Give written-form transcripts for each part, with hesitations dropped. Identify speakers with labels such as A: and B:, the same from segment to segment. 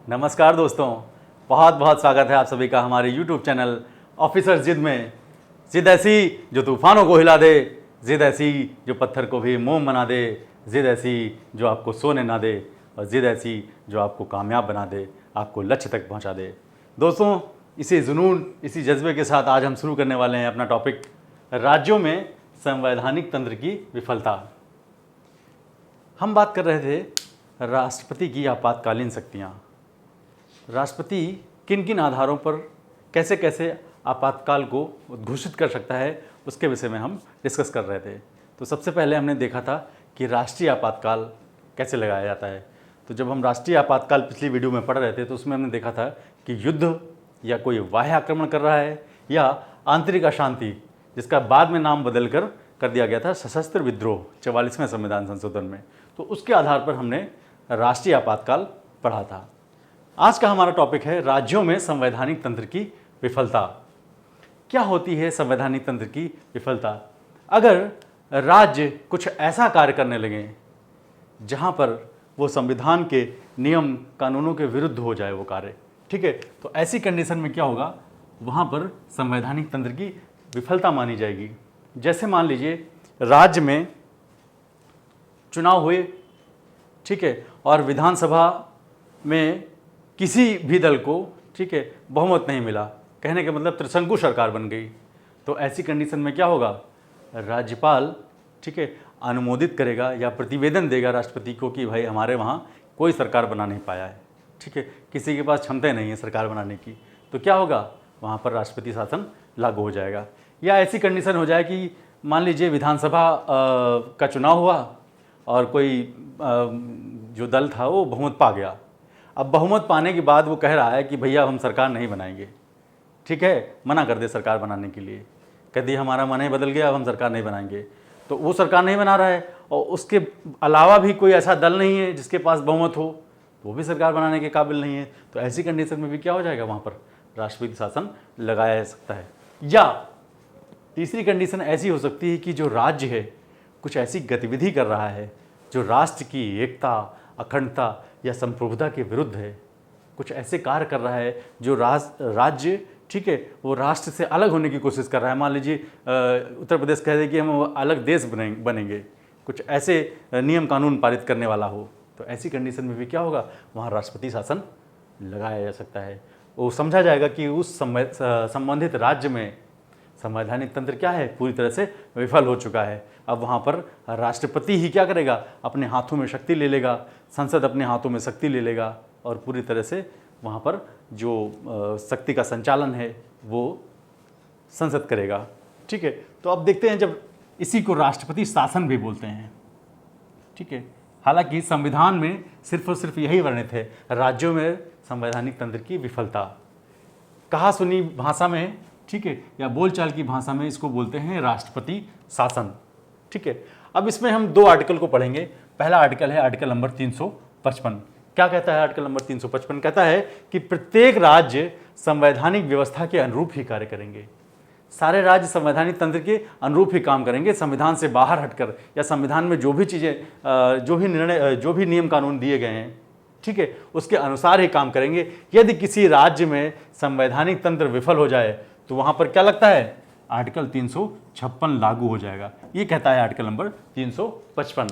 A: नमस्कार दोस्तों, बहुत बहुत स्वागत है आप सभी का हमारे YouTube चैनल ऑफिसर जिद में। जिद ऐसी जो तूफानों को हिला दे, जिद ऐसी जो पत्थर को भी मोम बना दे, जिद ऐसी जो आपको सोने ना दे, और जिद ऐसी जो आपको कामयाब बना दे, आपको लक्ष्य तक पहुंचा दे। दोस्तों, इसी जुनून, इसी जज्बे के साथ आज हम शुरू करने वाले हैं अपना टॉपिक, राज्यों में संवैधानिक तंत्र की विफलता। हम बात कर रहे थे राष्ट्रपति की आपातकालीन शक्तियाँ। राष्ट्रपति किन किन आधारों पर कैसे कैसे आपातकाल को घोषित कर सकता है, उसके विषय में हम डिस्कस कर रहे थे। तो सबसे पहले हमने देखा था कि राष्ट्रीय आपातकाल कैसे लगाया जाता है। तो जब हम राष्ट्रीय आपातकाल पिछली वीडियो में पढ़ रहे थे तो उसमें हमने देखा था कि युद्ध या कोई बाह्य आक्रमण कर रहा है, या आंतरिक अशांति, जिसका बाद में नाम बदल कर दिया गया था सशस्त्र विद्रोह 44वें संविधान संशोधन में। तो उसके आधार पर हमने राष्ट्रीय आपातकाल पढ़ा था। आज का हमारा टॉपिक है राज्यों में संवैधानिक तंत्र की विफलता। क्या होती है संवैधानिक तंत्र की विफलता? अगर राज्य कुछ ऐसा कार्य करने लगे जहां पर वो संविधान के नियम कानूनों के विरुद्ध हो जाए वो कार्य, ठीक है, तो ऐसी कंडीशन में क्या होगा, वहां पर संवैधानिक तंत्र की विफलता मानी जाएगी। जैसे मान लीजिए राज्य में चुनाव हुए, ठीक है, और विधानसभा में किसी भी दल को, ठीक है, बहुमत नहीं मिला, कहने का मतलब त्रिशंकु सरकार बन गई। तो ऐसी कंडीशन में क्या होगा, राज्यपाल, ठीक है, अनुमोदित करेगा या प्रतिवेदन देगा राष्ट्रपति को कि भाई हमारे वहाँ कोई सरकार बना नहीं पाया है, ठीक है, किसी के पास क्षमता नहीं है सरकार बनाने की। तो क्या होगा, वहाँ पर राष्ट्रपति शासन लागू हो जाएगा। या ऐसी कंडीशन हो जाए कि मान लीजिए विधानसभा का चुनाव हुआ और कोई जो दल था वो बहुमत पा गया। अब बहुमत पाने के बाद वो कह रहा है कि भैया हम सरकार नहीं बनाएंगे, ठीक है, मना कर दे सरकार बनाने के लिए, कह दिए हमारा मन ही बदल गया, अब हम सरकार नहीं बनाएंगे। तो वो सरकार नहीं बना रहा है और उसके अलावा भी कोई ऐसा दल नहीं है जिसके पास बहुमत हो, तो वो भी सरकार बनाने के काबिल नहीं है। तो ऐसी कंडीशन में भी क्या हो जाएगा, वहाँ पर राष्ट्रपति शासन लगाया जा सकता है। या तीसरी कंडीशन ऐसी हो सकती है कि जो राज्य है कुछ ऐसी गतिविधि कर रहा है जो राष्ट्र की एकता, अखंडता या संप्रभुता के विरुद्ध है, कुछ ऐसे कार्य कर रहा है जो राज्य, ठीक है, वो राष्ट्र से अलग होने की कोशिश कर रहा है। मान लीजिए उत्तर प्रदेश कह दे कि हम अलग देश बनेंगे, कुछ ऐसे नियम कानून पारित करने वाला हो, तो ऐसी कंडीशन में भी क्या होगा, वहाँ राष्ट्रपति शासन लगाया जा सकता है। वो समझा जाएगा कि उस संबंधित राज्य में संवैधानिक तंत्र क्या है, पूरी तरह से विफल हो चुका है। अब वहाँ पर राष्ट्रपति ही क्या करेगा, अपने हाथों में शक्ति ले लेगा, संसद अपने हाथों में शक्ति ले लेगा और पूरी तरह से वहाँ पर जो शक्ति का संचालन है वो संसद करेगा, ठीक है। तो अब देखते हैं, जब इसी को राष्ट्रपति शासन भी बोलते हैं, ठीक है। हालांकि संविधान में सिर्फ और सिर्फ यही वर्णित है, राज्यों में संवैधानिक तंत्र की विफलता। कहा सुनी भाषा में, ठीक है, या बोलचाल की भाषा में इसको बोलते हैं राष्ट्रपति शासन, ठीक है। अब इसमें हम दो आर्टिकल को पढ़ेंगे। पहला आर्टिकल है आर्टिकल नंबर 355। क्या कहता है आर्टिकल नंबर 355? कहता है कि प्रत्येक राज्य संवैधानिक व्यवस्था के अनुरूप ही कार्य करेंगे। सारे राज्य संवैधानिक तंत्र के अनुरूप ही काम करेंगे, संविधान से बाहर हटकर या संविधान में जो भी चीज़ें, जो भी निर्णय, जो भी नियम कानून दिए गए हैं, ठीक है, उसके अनुसार ही काम करेंगे। यदि किसी राज्य में संवैधानिक तंत्र विफल हो जाए तो वहाँ पर क्या लगता है, आर्टिकल 356 लागू हो जाएगा। ये कहता है आर्टिकल नंबर 355।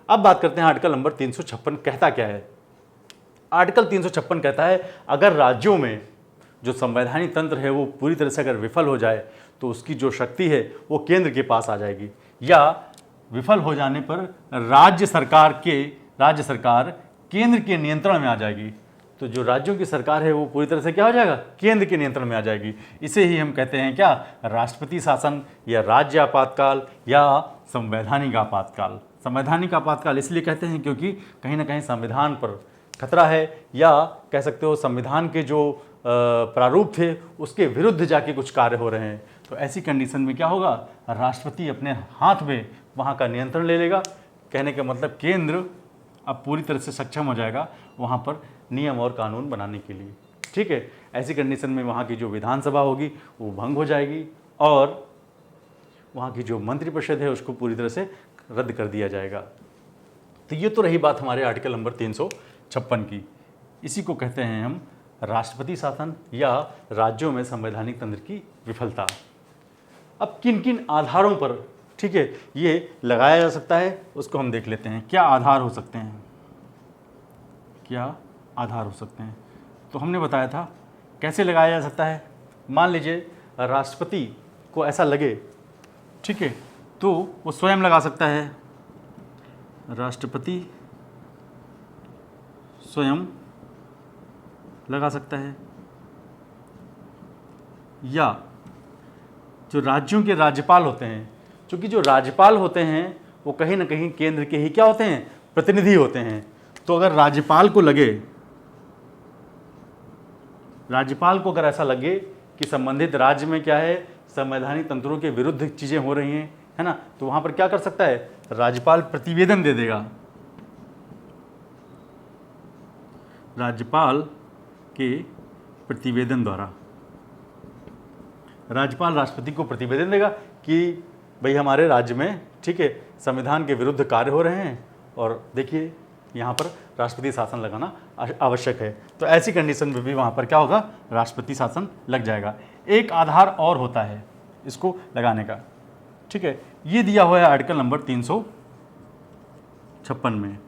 A: अब बात करते हैं आर्टिकल नंबर 356 कहता क्या है। आर्टिकल 356 कहता है अगर राज्यों में जो संवैधानिक तंत्र है वो पूरी तरह से अगर विफल हो जाए तो उसकी जो शक्ति है वो केंद्र के पास आ जाएगी, या विफल हो जाने पर राज्य सरकार केंद्र के नियंत्रण में आ जाएगी। तो जो राज्यों की सरकार है वो पूरी तरह से क्या हो जाएगा, केंद्र के नियंत्रण में आ जाएगी। इसे ही हम कहते हैं क्या, राष्ट्रपति शासन, या राज्य आपातकाल, या संवैधानिक आपातकाल। संवैधानिक आपातकाल इसलिए कहते हैं क्योंकि कहीं ना कहीं संविधान पर खतरा है, या कह सकते हो संविधान के जो प्रारूप थे उसके विरुद्ध जाके कुछ कार्य हो रहे हैं। तो ऐसी कंडीशन में क्या होगा, राष्ट्रपति अपने हाथ में वहाँ का नियंत्रण ले लेगा। कहने का मतलब केंद्र अब पूरी तरह से सक्षम हो जाएगा वहाँ पर नियम और कानून बनाने के लिए, ठीक है। ऐसी कंडीशन में वहाँ की जो विधानसभा होगी वो भंग हो जाएगी और वहाँ की जो मंत्रिपरिषद है उसको पूरी तरह से रद्द कर दिया जाएगा। तो ये तो रही बात हमारे आर्टिकल नंबर 356 की। इसी को कहते हैं हम राष्ट्रपति शासन या राज्यों में संवैधानिक तंत्र की विफलता। अब किन किन आधारों पर, ठीक है, ये लगाया जा सकता है उसको हम देख लेते हैं। क्या आधार हो सकते हैं, क्या आधार हो सकते हैं? तो हमने बताया था कैसे लगाया जा सकता है। मान लीजिए राष्ट्रपति को ऐसा लगे, ठीक है, तो वो स्वयं लगा सकता है। राष्ट्रपति स्वयं लगा सकता है, या जो राज्यों के राज्यपाल होते हैं, क्योंकि जो राज्यपाल होते हैं वो कहीं ना कहीं केंद्र के ही क्या होते हैं, प्रतिनिधि होते हैं। तो अगर राज्यपाल को लगे, राज्यपाल को अगर ऐसा लगे कि संबंधित राज्य में क्या है, संवैधानिक तंत्रों के विरुद्ध चीज़ें हो रही हैं, है ना, तो वहाँ पर क्या कर सकता है, राज्यपाल प्रतिवेदन दे देगा। राज्यपाल के प्रतिवेदन द्वारा राज्यपाल राष्ट्रपति को प्रतिवेदन देगा कि भाई हमारे राज्य में, ठीक है, संविधान के विरुद्ध कार्य हो रहे हैं और देखिए यहाँ पर राष्ट्रपति शासन लगाना आवश्यक है। तो ऐसी कंडीशन में भी वहाँ पर क्या होगा, राष्ट्रपति शासन लग जाएगा। एक आधार और होता है इसको लगाने का, ठीक है, ये दिया हुआ है आर्टिकल नंबर 356 में,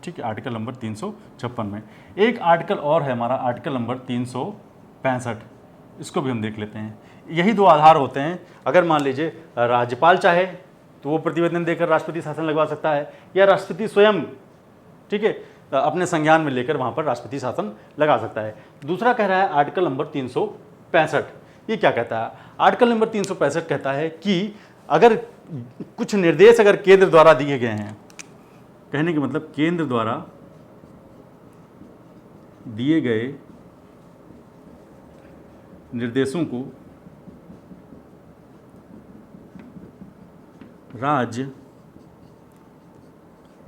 A: ठीक है, आर्टिकल नंबर 356 में। एक आर्टिकल और है हमारा, आर्टिकल नंबर 365, इसको भी हम देख लेते हैं। यही दो आधार होते हैं। अगर मान लीजिए राज्यपाल चाहे तो वो प्रतिवेदन देकर राष्ट्रपति शासन लगवा सकता है, या राष्ट्रपति स्वयं, ठीक है, अपने संज्ञान में लेकर वहाँ पर राष्ट्रपति शासन लगा सकता है। दूसरा कह रहा है आर्टिकल नंबर 365, ये क्या कहता है? आर्टिकल नंबर 365 कहता है कि अगर कुछ निर्देश अगर केंद्र द्वारा दिए गए हैं, कहने के मतलब केंद्र द्वारा दिए गए निर्देशों को राज्य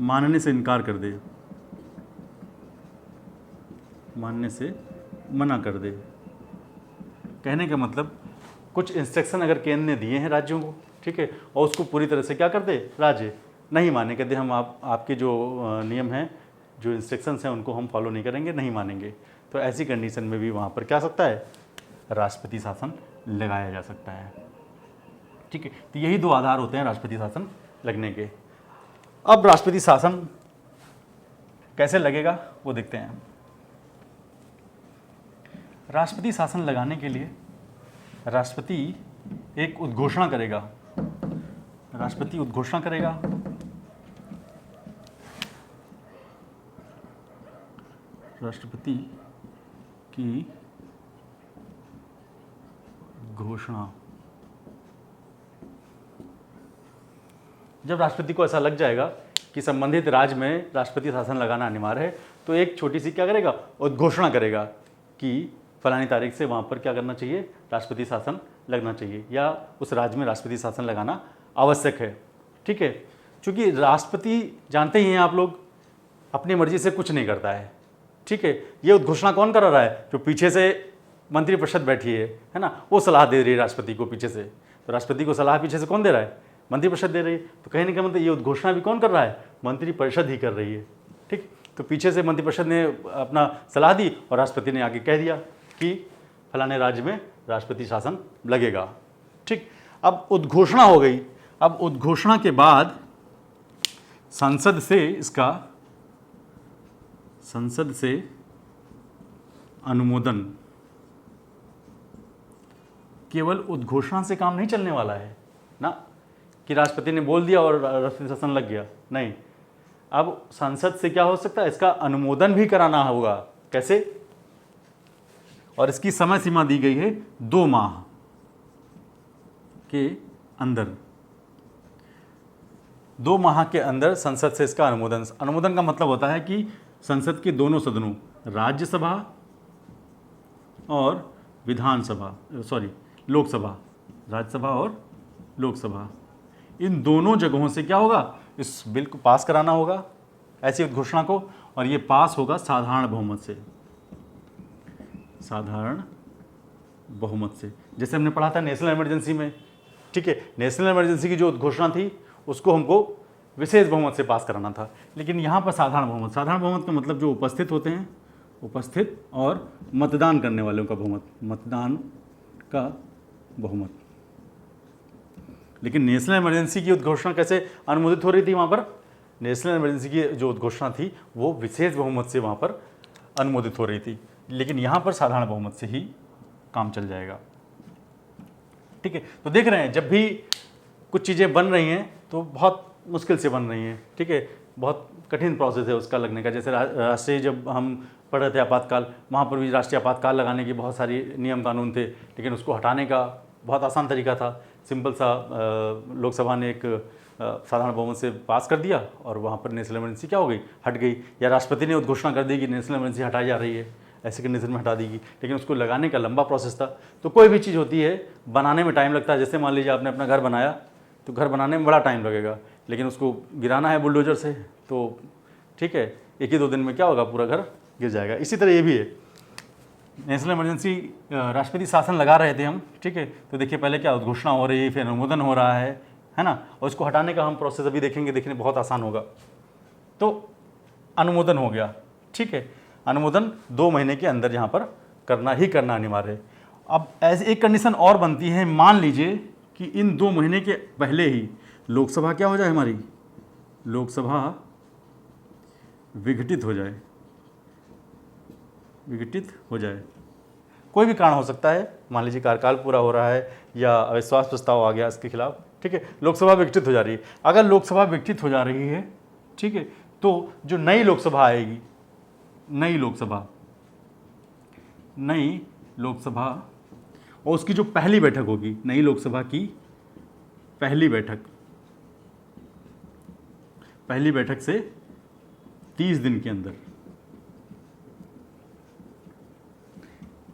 A: मानने से इनकार कर दे, मानने से मना कर दे। कहने का मतलब कुछ इंस्ट्रक्शन अगर केंद्र ने दिए हैं राज्यों को, ठीक है, और उसको पूरी तरह से क्या कर दे, राज्य नहीं माने, कहते हम आपके जो नियम हैं, जो इंस्ट्रक्शंस हैं उनको हम फॉलो नहीं करेंगे, नहीं मानेंगे, तो ऐसी कंडीशन में भी वहाँ पर क्या सकता है, राष्ट्रपति शासन लगाया जा सकता है। ठीक है, तो यही दो आधार होते हैं राष्ट्रपति शासन लगने के। अब राष्ट्रपति शासन कैसे लगेगा वो देखते हैं। राष्ट्रपति शासन लगाने के लिए राष्ट्रपति एक उद्घोषणा करेगा, राष्ट्रपति उद्घोषणा करेगा, राष्ट्रपति की घोषणा। जब राष्ट्रपति को ऐसा लग जाएगा कि संबंधित राज्य में राष्ट्रपति शासन लगाना अनिवार्य है, तो एक छोटी सी क्या करेगा, उद्घोषणा करेगा कि फलानी तारीख से वहाँ पर क्या करना चाहिए, राष्ट्रपति शासन लगना चाहिए, या उस राज्य में राष्ट्रपति शासन लगाना आवश्यक है। ठीक है, क्योंकि राष्ट्रपति जानते ही हैं आप लोग, अपनी मर्जी से कुछ नहीं करता है। ठीक है, ये उद्घोषणा कौन कर रहा है, जो पीछे से मंत्रिपरिषद बैठी है ना, वो सलाह दे रही है राष्ट्रपति को पीछे से। तो राष्ट्रपति को सलाह पीछे से कौन दे रहा है, मंत्रिपरिषद दे रही है। तो कहने का मतलब ये उद्घोषणा भी कौन कर रहा है, मंत्रिपरिषद ही कर रही है। ठीक, तो पीछे से मंत्रिपरिषद ने अपना सलाह दी और राष्ट्रपति ने आगे कह दिया कि फलाने राज्य में राष्ट्रपति शासन लगेगा। ठीक, अब उद्घोषणा हो गई। अब उद्घोषणा के बाद संसद से अनुमोदन। केवल उद्घोषणा से काम नहीं चलने वाला है ना, कि राष्ट्रपति ने बोल दिया और राष्ट्रपति शासन लग गया, नहीं। अब संसद से क्या हो सकता है, इसका अनुमोदन भी कराना होगा। कैसे? और इसकी समय सीमा दी गई है 2 माह के अंदर। 2 माह के अंदर संसद से इसका अनुमोदन का मतलब होता है कि संसद के दोनों सदनों, राज्यसभा और लोकसभा, राज्यसभा और लोकसभा, इन दोनों जगहों से क्या होगा, इस बिल को पास कराना होगा, ऐसी उद्घोषणा को, और ये पास होगा साधारण बहुमत से। साधारण बहुमत से, जैसे हमने पढ़ा था नेशनल इमरजेंसी में। ठीक है, नेशनल इमरजेंसी की जो उद्घोषणा थी उसको हमको विशेष बहुमत से पास कराना था, लेकिन यहाँ पर साधारण बहुमत का मतलब जो उपस्थित होते हैं उपस्थित और मतदान करने वालों का बहुमत, मतदान का बहुमत। लेकिन नेशनल इमरजेंसी की उद्घोषणा कैसे अनुमोदित हो रही थी वहाँ पर? नेशनल इमरजेंसी की जो उद्घोषणा थी वो विशेष बहुमत से वहाँ पर अनुमोदित हो रही थी, लेकिन यहाँ पर साधारण बहुमत से ही काम चल जाएगा। ठीक है, तो देख रहे हैं जब भी कुछ चीज़ें बन रही हैं तो बहुत मुश्किल से बन रही हैं। ठीक है, बहुत कठिन प्रोसेस है उसका लगने का। जैसे राष्ट्रीय जब हम पढ़ रहे थे आपातकाल, वहाँ पर भी राष्ट्रीय आपातकाल लगाने के बहुत सारी नियम कानून थे, लेकिन उसको हटाने का बहुत आसान तरीका था। सिंपल सा लोकसभा ने एक साधारण बहुमत से पास कर दिया और वहाँ पर नेशनल इमरजेंसी क्या हो गई, हट गई। या राष्ट्रपति ने उद्घोषणा कर दी कि नेशनल इमरजेंसी हटाई जा रही है, ऐसे कंडीशन में हटा देगी, लेकिन उसको लगाने का लंबा प्रोसेस था। तो कोई भी चीज़ होती है बनाने में टाइम लगता है। जैसे मान लीजिए आपने अपना घर बनाया, तो घर बनाने में बड़ा टाइम लगेगा, लेकिन उसको गिराना है बुलडोजर से तो ठीक है, 1 ही 2 दिन में क्या होगा, पूरा घर गिर जाएगा। इसी तरह ये भी है, नेशनल इमरजेंसी राष्ट्रपति शासन लगा रहे थे हम। ठीक है, तो देखिए पहले क्या उद्घोषणा हो रही है, फिर अनुमोदन हो रहा है ना, और इसको हटाने का हम प्रोसेस अभी देखेंगे, देखने बहुत आसान होगा। तो अनुमोदन हो गया। ठीक है, अनुमोदन 2 महीने के अंदर यहाँ पर करना ही करना अनिवार्य है। अब ऐसी एक कंडीशन और बनती है, मान लीजिए कि इन 2 महीने के पहले ही लोकसभा क्या हो जाए, हमारी लोकसभा विघटित हो जाए, विघटित हो जाए। कोई भी कारण हो सकता है, मान लीजिए कार्यकाल पूरा हो रहा है या अविश्वास प्रस्ताव आ गया इसके खिलाफ। ठीक है, लोकसभा विघटित हो जा रही है। अगर लोकसभा विघटित हो जा रही है, ठीक है, तो जो नई लोकसभा आएगी, नई लोकसभा और उसकी जो पहली बैठक होगी, नई लोकसभा की पहली बैठक से 30 दिन के अंदर,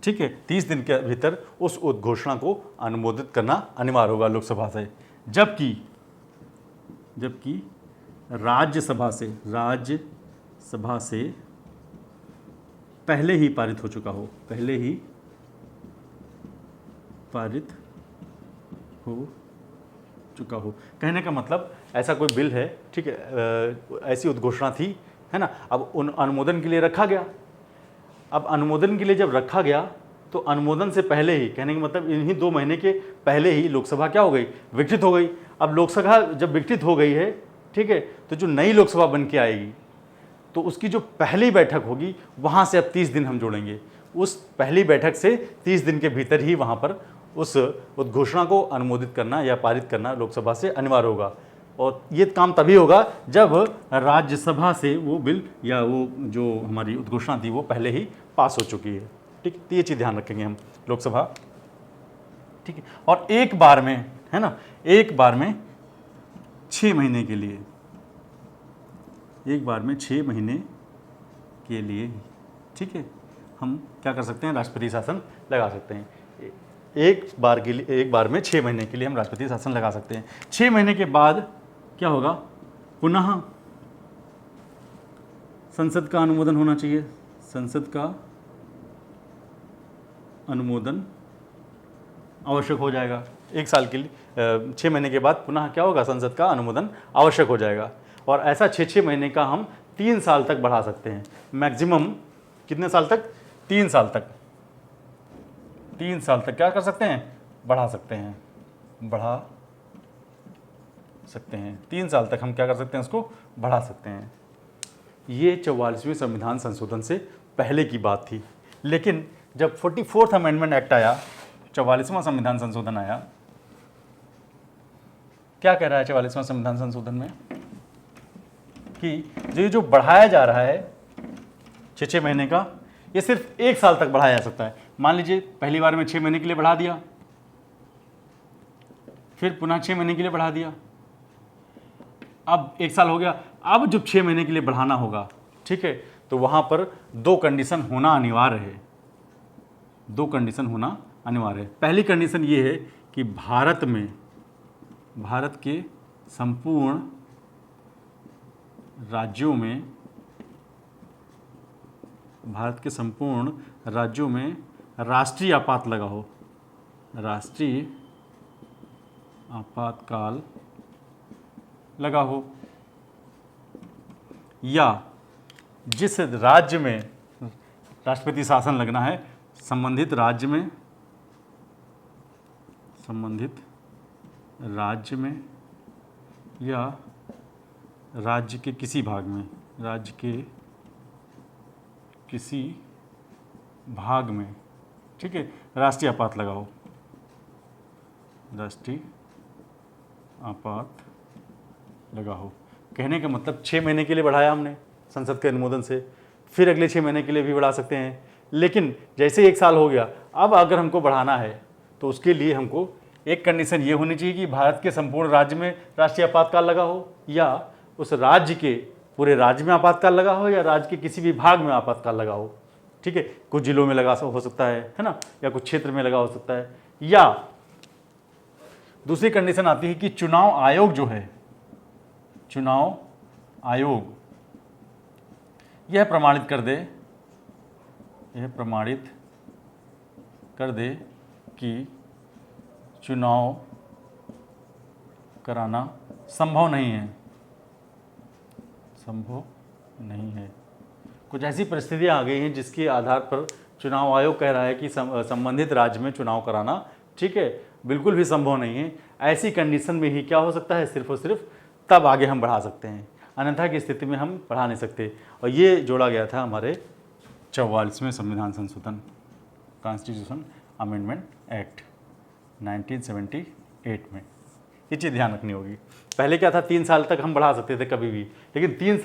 A: ठीक है, 30 दिन के भीतर उस उद्घोषणा को अनुमोदित करना अनिवार्य होगा लोकसभा से। जबकि राज्यसभा से पहले ही पारित हो चुका हो, कहने का मतलब ऐसा कोई बिल है, ठीक है, ऐसी उद्घोषणा थी, है ना, अब उन अनुमोदन के लिए रखा गया। अब अनुमोदन के लिए जब रखा गया तो अनुमोदन से पहले ही, कहने का मतलब इन्हीं 2 महीने के पहले ही लोकसभा क्या हो गई, विघटित हो गई। अब लोकसभा जब विघटित हो गई है, ठीक है, तो जो नई लोकसभा बन के आएगी तो उसकी जो पहली बैठक होगी वहाँ से अब 30 दिन हम जोड़ेंगे। उस पहली बैठक से 30 दिन के भीतर ही वहाँ पर उस उद्घोषणा को अनुमोदित करना या पारित करना लोकसभा से अनिवार्य होगा। और ये काम तभी होगा जब राज्यसभा से वो बिल या वो जो हमारी उद्घोषणा थी वो पहले ही पास हो चुकी है। ठीक, तो ये चीज़ ध्यान रखेंगे हम, लोकसभा। ठीक है, और एक बार में, है ना, एक बार में 6 महीने के लिए, एक बार में 6 महीने के लिए, ठीक है, हम क्या कर सकते हैं, राष्ट्रपति शासन लगा सकते हैं। एक बार में 6 महीने के लिए हम राष्ट्रपति शासन लगा सकते हैं। 6 महीने के बाद क्या होगा, पुनः संसद का अनुमोदन होना चाहिए। संसद का अनुमोदन आवश्यक हो जाएगा। 1 साल के लिए 6 महीने के बाद पुनः क्या होगा, संसद का अनुमोदन आवश्यक हो जाएगा। और ऐसा 6 महीने का हम 3 साल तक बढ़ा सकते हैं। मैक्सिमम कितने साल तक, 3 साल तक, 3 साल तक क्या कर सकते हैं, बढ़ा सकते हैं, 3 साल तक हम क्या कर सकते हैं, उसको बढ़ा सकते हैं। ये 44वें संविधान संशोधन से पहले की बात थी। लेकिन जब 44th अमेंडमेंट एक्ट आया, 44वां संविधान संशोधन आया, क्या कह रहा है 44वां संविधान संशोधन में, कि जो बढ़ाया जा रहा है 6 महीने का, ये सिर्फ 1 साल तक बढ़ाया जा सकता है। मान लीजिए पहली बार में 6 महीने के लिए बढ़ा दिया, फिर पुनः 6 महीने के लिए बढ़ा दिया, अब 1 साल हो गया। अब जब 6 महीने के लिए बढ़ाना होगा, ठीक है, तो वहां पर 2 कंडीशन होना अनिवार्य है। 2 कंडीशन होना अनिवार्य है। पहली कंडीशन ये है कि भारत के संपूर्ण राज्यों में राष्ट्रीय आपात लगा हो, राष्ट्रीय आपातकाल लगा हो, या जिस राज्य में राष्ट्रपति शासन लगना है संबंधित राज्य में या राज्य के किसी भाग में, राज्य के किसी भाग में, ठीक है, राष्ट्रीय आपात लगाओ, राष्ट्रीय आपात लगाओ। कहने का मतलब 6 महीने के लिए बढ़ाया हमने संसद के अनुमोदन से, फिर अगले 6 महीने के लिए भी बढ़ा सकते हैं। लेकिन जैसे 1 साल हो गया, अब अगर हमको बढ़ाना है तो उसके लिए हमको एक कंडीशन ये होनी चाहिए कि भारत के संपूर्ण राज्य में राष्ट्रीय आपातकाल लगा हो, या उस राज्य के पूरे राज्य में आपातकाल लगा हो, या राज्य के किसी भी भाग में आपातकाल लगा हो। ठीक है, कुछ जिलों में लगा हो सकता है ना, या कुछ क्षेत्र में लगा हो सकता है। या दूसरी कंडीशन आती है कि चुनाव आयोग जो है, चुनाव आयोग यह प्रमाणित कर दे कि चुनाव कराना संभव नहीं है। कुछ ऐसी परिस्थितियां आ गई हैं जिसके आधार पर चुनाव आयोग कह रहा है कि संबंधित राज्य में चुनाव कराना, ठीक है, बिल्कुल भी संभव नहीं है। ऐसी कंडीशन में ही क्या हो सकता है, सिर्फ और सिर्फ तब आगे हम बढ़ा सकते हैं, अन्यथा की स्थिति में हम बढ़ा नहीं सकते। और ये जोड़ा गया था हमारे 44वें संविधान संशोधन, कॉन्स्टिट्यूशन अमेंडमेंट एक्ट 1978 में। ये चीज़ ध्यान रखनी होगी। पहले क्या था, 3 साल तक हम बढ़ा सकते थे कभी भी, लेकिन 3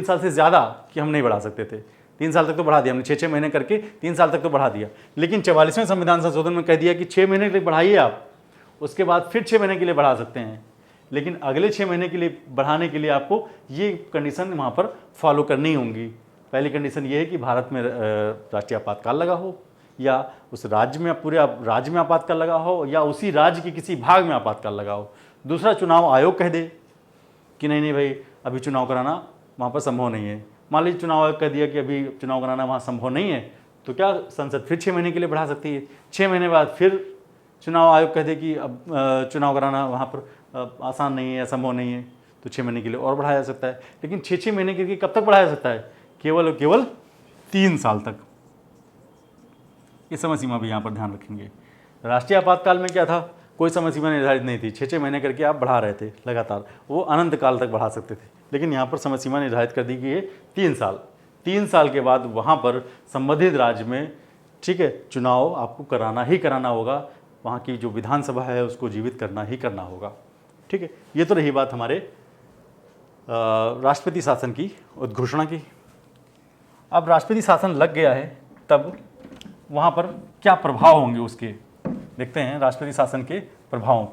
A: साल से ज़्यादा कि हम नहीं बढ़ा सकते थे। 3 साल तक तो बढ़ा दिया हमने, 6 महीने करके 3 साल तक तो बढ़ा दिया। लेकिन 44वें संविधान संशोधन में कह दिया कि 6 महीने के लिए बढ़ाइए आप, उसके बाद फिर 6 महीने के लिए बढ़ा सकते हैं। लेकिन अगले 6 महीने के लिए बढ़ाने के लिए आपको ये कंडीशन वहाँ पर फॉलो करनी होंगी। पहली कंडीशन ये है कि भारत में राष्ट्रीय आपातकाल लगा हो, या उस राज्य में, पूरे राज्य में आपातकाल लगा हो, या उसी राज्य के किसी भाग में आपातकाल लगा हो। दूसरा, चुनाव आयोग कह दे कि नहीं भाई अभी चुनाव कराना वहाँ पर संभव नहीं है। मान लीजिए चुनाव आयोग कह दिया कि अभी चुनाव कराना वहाँ संभव नहीं है, तो क्या संसद फिर 6 महीने के लिए बढ़ा सकती है। 6 महीने बाद फिर चुनाव आयोग कह दे कि अब चुनाव कराना वहाँ पर आसान नहीं है या संभव नहीं है, तो 6 महीने के लिए और बढ़ाया जा सकता है। लेकिन 6 महीने के लिए कब तक बढ़ाया जा सकता है, केवल और केवल 3 साल तक। ये समय सीमा भी यहाँ पर ध्यान रखेंगे। राष्ट्रीय आपातकाल में क्या था, कोई समय सीमा निर्धारित नहीं थी, 6 महीने करके आप बढ़ा रहे थे लगातार, वो अनंत काल तक बढ़ा सकते थे। लेकिन यहाँ पर समय सीमा निर्धारित कर दी गई है 3 साल। 3 साल के बाद वहाँ पर संबंधित राज्य में, ठीक है, चुनाव आपको कराना ही कराना होगा, वहाँ की जो विधानसभा है उसको जीवित करना ही करना होगा। ठीक है, ये तो रही बात हमारे राष्ट्रपति शासन की उद्घोषणा की। अब राष्ट्रपति शासन लग गया है, तब वहाँ पर क्या प्रभाव होंगे उसके, देखते हैं राष्ट्रपति शासन के प्रभाव।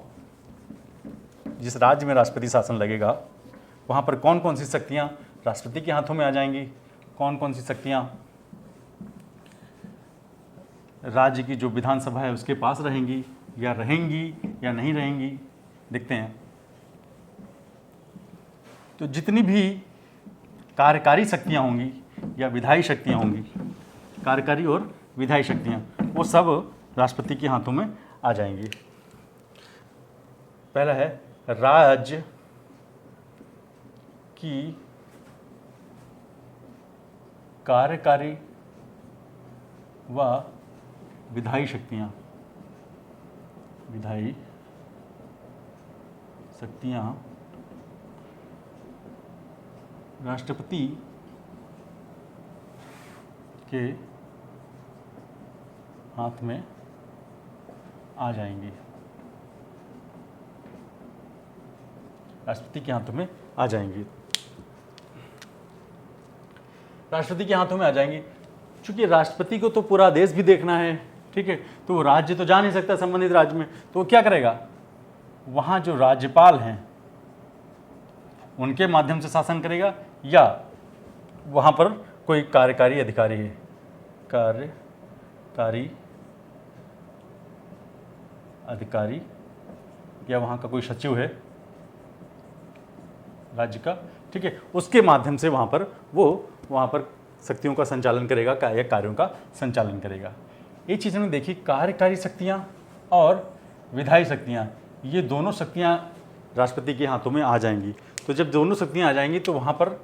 A: जिस राज्य में राष्ट्रपति शासन लगेगा वहाँ पर कौन कौन सी शक्तियाँ राष्ट्रपति के हाथों में आ जाएंगी, कौन कौन सी शक्तियाँ राज्य की जो विधानसभा है उसके पास रहेंगी या नहीं रहेंगी, देखते हैं। तो जितनी भी कार्यकारी शक्तियाँ होंगी या विधायी शक्तियाँ होंगी, कार्यकारी और विधायी शक्तियाँ, वो सब राष्ट्रपति के हाथों में आ जाएंगी। पहला है राज्य की कार्यकारी व विधायी शक्तियाँ, राष्ट्रपति के हाथ में आ जाएंगी, राष्ट्रपति के हाथों में आ जाएंगी। राष्ट्रपति के हाथों में आ जाएंगी क्योंकि राष्ट्रपति को तो पूरा देश भी देखना है, ठीक है, तो वो राज्य तो जा नहीं सकता संबंधित राज्य में, तो वो क्या करेगा, वहाँ जो राज्यपाल हैं उनके माध्यम से शासन करेगा, या वहाँ पर कोई कार्यकारी अधिकारी है, कार्यकारी अधिकारी, या वहाँ का कोई सचिव है राज्य का, ठीक है, उसके माध्यम से वहाँ पर शक्तियों का संचालन करेगा या कार्यों का संचालन करेगा। ये चीज़ हमने देखी, कार्यकारी शक्तियाँ और विधायी शक्तियाँ, ये दोनों शक्तियाँ राष्ट्रपति के हाथों में आ जाएंगी। तो जब दोनों शक्तियाँ आ जाएंगी तो वहाँ पर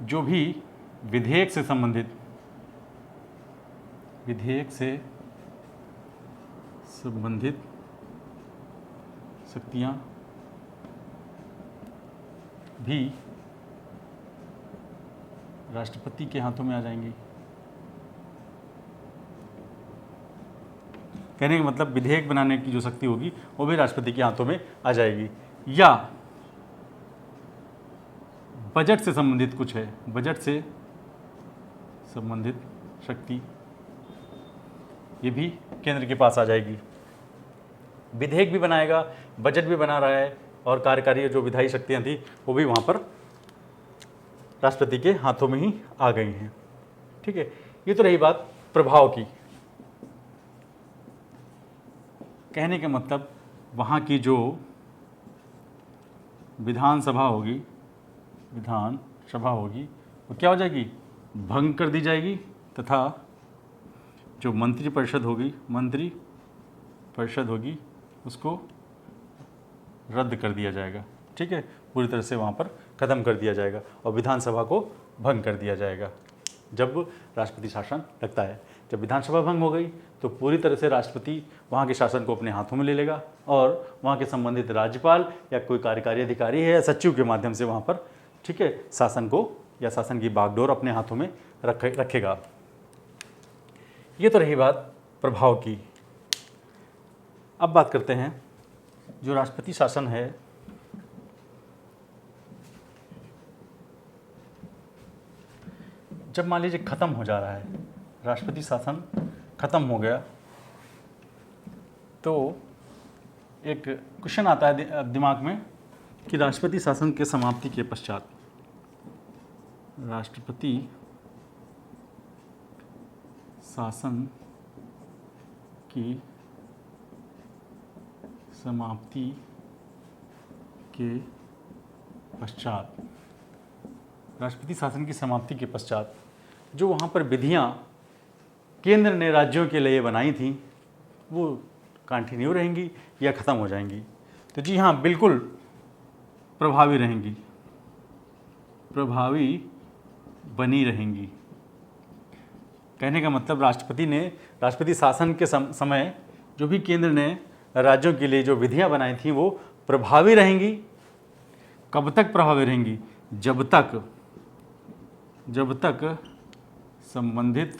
A: जो भी विधेयक से संबंधित शक्तियां भी राष्ट्रपति के हाथों में आ जाएंगी। कहने का मतलब विधेयक बनाने की जो शक्ति होगी वो भी राष्ट्रपति के हाथों में आ जाएगी। या बजट से संबंधित कुछ है, बजट से संबंधित शक्ति ये भी केंद्र के पास आ जाएगी। विधेयक भी बनाएगा, बजट भी बना रहा है और कार्यकारी जो विधायी शक्तियां थी वो भी वहाँ पर राष्ट्रपति के हाथों में ही आ गई हैं। ठीक है, ये तो रही बात प्रभाव की। कहने का मतलब वहाँ की जो विधानसभा होगी वो क्या हो जाएगी, भंग कर दी जाएगी, तथा जो मंत्रिपरिषद होगी उसको रद्द कर दिया जाएगा। ठीक है, पूरी तरह से वहाँ पर ख़त्म कर दिया जाएगा और विधानसभा को भंग कर दिया जाएगा जब राष्ट्रपति शासन लगता है। जब विधानसभा भंग हो गई तो पूरी तरह से राष्ट्रपति वहाँ के शासन को अपने हाथों में ले लेगा और वहाँ के संबंधित राज्यपाल या कोई कार्यकारी अधिकारी है या सचिव के माध्यम से वहाँ पर, ठीक है, शासन को या शासन की बागडोर अपने हाथों में रखेगा। ये तो रही बात प्रभाव की। अब बात करते हैं जो राष्ट्रपति शासन है जब मान लीजिए ख़त्म हो जा रहा है, राष्ट्रपति शासन ख़त्म हो गया तो एक क्वेश्चन आता है दिमाग में कि राष्ट्रपति शासन के समाप्ति के पश्चात राष्ट्रपति शासन की समाप्ति के पश्चात जो वहाँ पर विधियाँ केंद्र ने राज्यों के लिए बनाई थी वो कंटिन्यू रहेंगी या ख़त्म हो जाएंगी। तो जी हाँ, बिल्कुल प्रभावी बनी रहेंगी। कहने का मतलब राष्ट्रपति शासन के समय जो भी केंद्र ने राज्यों के लिए जो विधियां बनाई थी वो प्रभावी रहेंगी। कब तक प्रभावी रहेंगी? जब तक संबंधित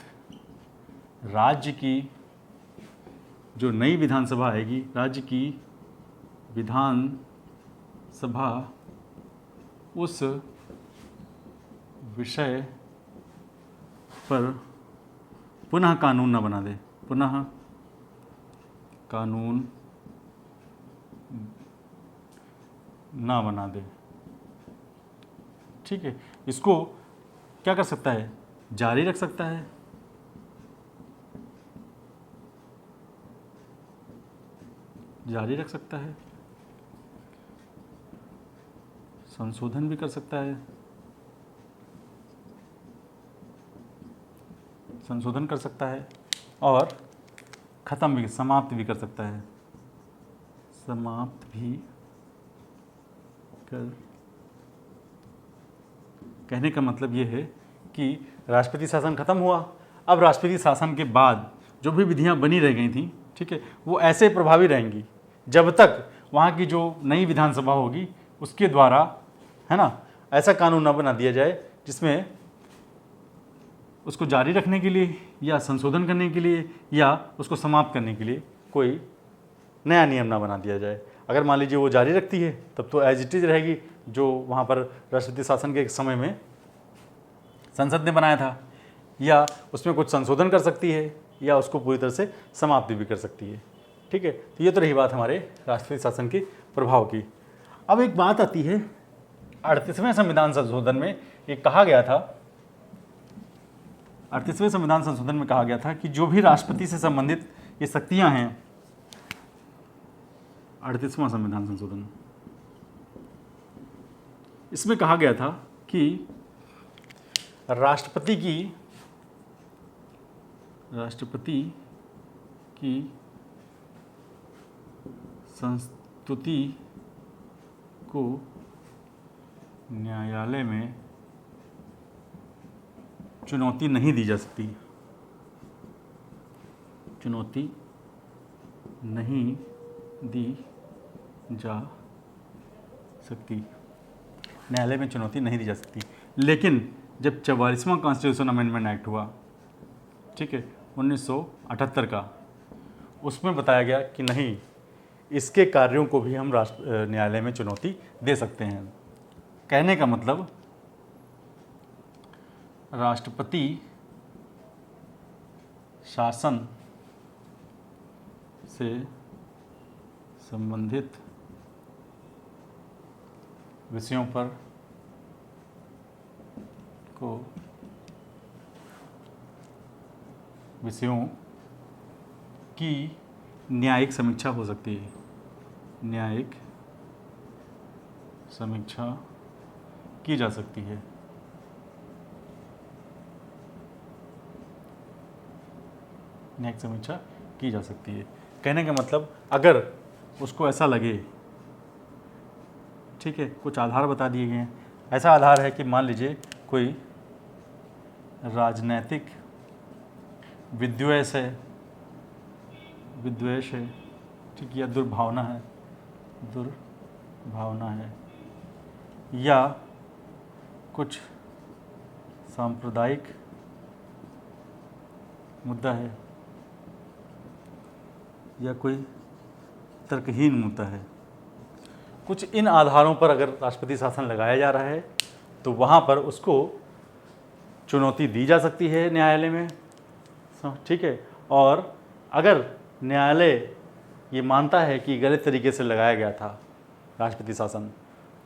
A: राज्य की जो नई विधानसभा आएगी, राज्य की विधानसभा उस विषय पर पुनः कानून न बना दे, ठीक है, इसको क्या कर सकता है? जारी रख सकता है। संशोधन भी कर सकता है, और समाप्त भी कर सकता है। कहने का मतलब ये है कि राष्ट्रपति शासन खत्म हुआ, अब राष्ट्रपति शासन के बाद जो भी विधियां बनी रह गई थी, ठीक है, वो ऐसे प्रभावी रहेंगी जब तक वहाँ की जो नई विधानसभा होगी उसके द्वारा, है ना, ऐसा कानून न बना दिया जाए जिसमें उसको जारी रखने के लिए या संशोधन करने के लिए या उसको समाप्त करने के लिए कोई नया नियम ना बना दिया जाए। अगर मान लीजिए वो जारी रखती है तब तो एज इट इज़ रहेगी जो वहाँ पर राष्ट्रपति शासन के समय में संसद ने बनाया था, या उसमें कुछ संशोधन कर सकती है या उसको पूरी तरह से समाप्त भी कर सकती है। ठीक है, तो ये तो रही बात हमारे राष्ट्रपति शासन के प्रभाव की। अब एक बात आती है 38वें संविधान संशोधन में ये कहा गया था, 38वें संविधान संशोधन में कहा गया था कि जो भी राष्ट्रपति से संबंधित ये शक्तियां हैं, 38वां संविधान संशोधन, इसमें कहा गया था कि राष्ट्रपति की संस्तुति को न्यायालय में चुनौती नहीं दी जा सकती, चुनौती नहीं दी जा सकती, न्यायालय में चुनौती नहीं दी जा सकती। लेकिन जब 44वां कॉन्स्टिट्यूशन अमेंडमेंट एक्ट हुआ, ठीक है, 1978 का, उसमें बताया गया कि नहीं, इसके कार्यों को भी हम न्यायालय में चुनौती दे सकते हैं। कहने का मतलब राष्ट्रपति शासन से संबंधित विषयों पर विषयों की न्यायिक समीक्षा हो सकती है, न्यायिक समीक्षा की जा सकती है। न्यायिक समीक्षा की जा सकती है। कहने का मतलब अगर उसको ऐसा लगे, ठीक है, कुछ आधार बता दिए गए हैं। ऐसा आधार है कि मान लीजिए कोई राजनैतिक विद्वेष है, ठीक, या दुर्भावना है, या कुछ सांप्रदायिक मुद्दा है, या कोई तर्कहीन मुद्दा है, कुछ इन आधारों पर अगर राष्ट्रपति शासन लगाया जा रहा है तो वहाँ पर उसको चुनौती दी जा सकती है न्यायालय में, ठीक है। और अगर न्यायालय ये मानता है कि गलत तरीके से लगाया गया था राष्ट्रपति शासन,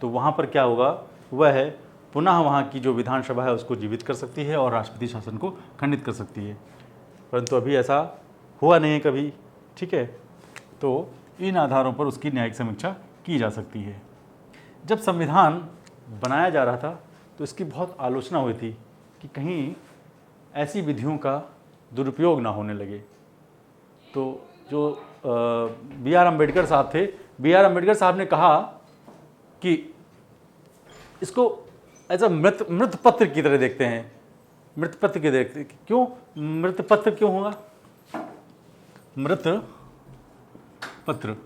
A: तो वहाँ पर क्या होगा, वह है पुनः वहाँ की जो विधानसभा है उसको जीवित कर सकती है और राष्ट्रपति शासन को खंडित कर सकती है। परंतु अभी ऐसा हुआ नहीं है कभी, ठीक है। तो इन आधारों पर उसकी न्यायिक समीक्षा की जा सकती है। जब संविधान बनाया जा रहा था तो इसकी बहुत आलोचना हुई थी कि कहीं ऐसी विधियों का दुरुपयोग ना होने लगे। तो जो B.R. अम्बेडकर साहब थे, B.R. अम्बेडकर साहब ने कहा कि इसको एज अ मृत पत्र की तरह देखते हैं। मृत पत्र की देखते, क्यों मृत पत्र क्यों होगा? मृत पत्र,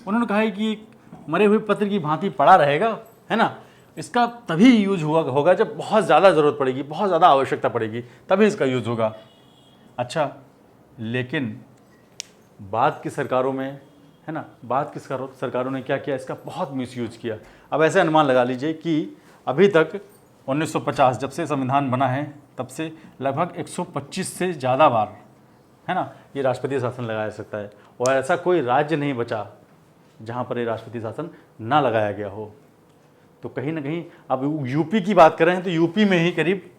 A: उन्होंने कहा है कि मरे हुए पत्र की भांति पड़ा रहेगा, है ना। इसका तभी यूज होगा जब बहुत ज़्यादा ज़रूरत पड़ेगी, बहुत ज़्यादा आवश्यकता पड़ेगी, तभी इसका यूज होगा। अच्छा, लेकिन बाद की सरकारों में, है ना, बाद की सरकारों ने क्या किया, इसका बहुत मिसयूज किया। अब ऐसे अनुमान लगा लीजिए कि अभी तक 1950 जब से संविधान बना है तब से लगभग 125 से ज़्यादा बार, है ना, ये राष्ट्रपति शासन लगाया जा सकता है। और ऐसा कोई राज्य नहीं बचा जहाँ पर ये राष्ट्रपति शासन ना लगाया गया हो। तो कहीं ना कहीं अब यूपी की बात कर रहे हैं तो यूपी में ही करीब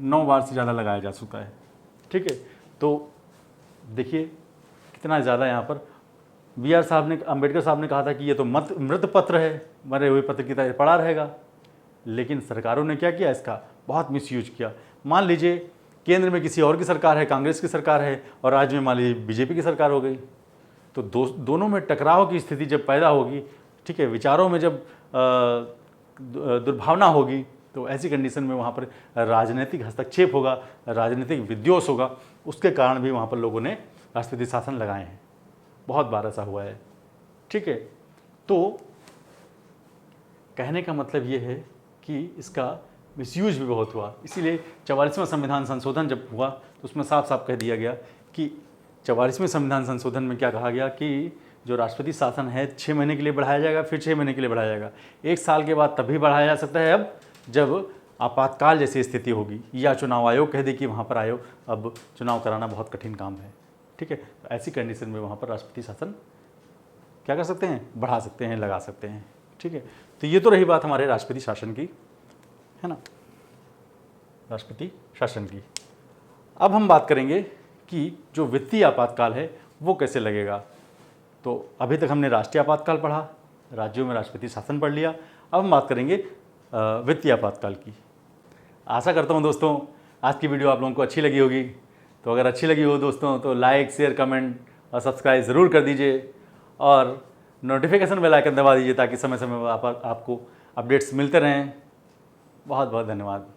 A: 9 बार से ज़्यादा लगाया जा चुका है, ठीक है। तो देखिए कितना ज़्यादा यहाँ पर अम्बेडकर साहब ने कहा था कि ये तो मृत पत्र है, मरे हुए पत्र की तरह पड़ा रहेगा। लेकिन सरकारों ने क्या किया, इसका बहुत मिसयूज किया। मान लीजिए केंद्र में किसी और की सरकार है, कांग्रेस की सरकार है, और राज्य में मान लीजिए बीजेपी की सरकार हो गई, तो दोनों में टकराव की स्थिति जब पैदा होगी, ठीक है, विचारों में जब दुर्भावना होगी, तो ऐसी कंडीशन में वहाँ पर राजनीतिक हस्तक्षेप होगा, राजनीतिक विद्वेष होगा। उसके कारण भी वहाँ पर लोगों ने राष्ट्रपति शासन लगाए हैं। बहुत बार ऐसा हुआ है, ठीक है। तो कहने का मतलब ये है कि इसका मिसयूज भी बहुत हुआ। इसीलिए 44वां संविधान संशोधन जब हुआ तो उसमें साफ साफ कह दिया गया कि 44वें संविधान संशोधन में क्या कहा गया कि जो राष्ट्रपति शासन है 6 महीने के लिए बढ़ाया जाएगा, फिर 6 महीने के लिए बढ़ाया जाएगा, 1 साल के बाद तभी बढ़ाया जा सकता है अब जब आपातकाल जैसी स्थिति होगी, या चुनाव आयोग कह दे कि वहाँ पर आयोग अब चुनाव कराना बहुत कठिन काम है, ठीक है। तो ऐसी कंडीशन में वहाँ पर राष्ट्रपति शासन क्या कर सकते हैं, बढ़ा सकते हैं, लगा सकते हैं, ठीक है। तो ये तो रही बात हमारे राष्ट्रपति शासन की, है ना, राष्ट्रपति शासन की। अब हम बात करेंगे कि जो वित्तीय आपातकाल है वो कैसे लगेगा। तो अभी तक हमने राष्ट्रीय आपातकाल पढ़ा, राज्यों में राष्ट्रपति शासन पढ़ लिया। अब हम बात करेंगे वित्तीय आपातकाल की। आशा करता हूँ दोस्तों आज की वीडियो आप लोगों को अच्छी लगी होगी। तो अगर अच्छी लगी हो दोस्तों तो लाइक, शेयर, कमेंट और सब्सक्राइब ज़रूर कर दीजिए, और नोटिफिकेशन बेल आइकन दबा दीजिए ताकि समय समय पर आपको अपडेट्स मिलते रहें। बहुत बहुत धन्यवाद।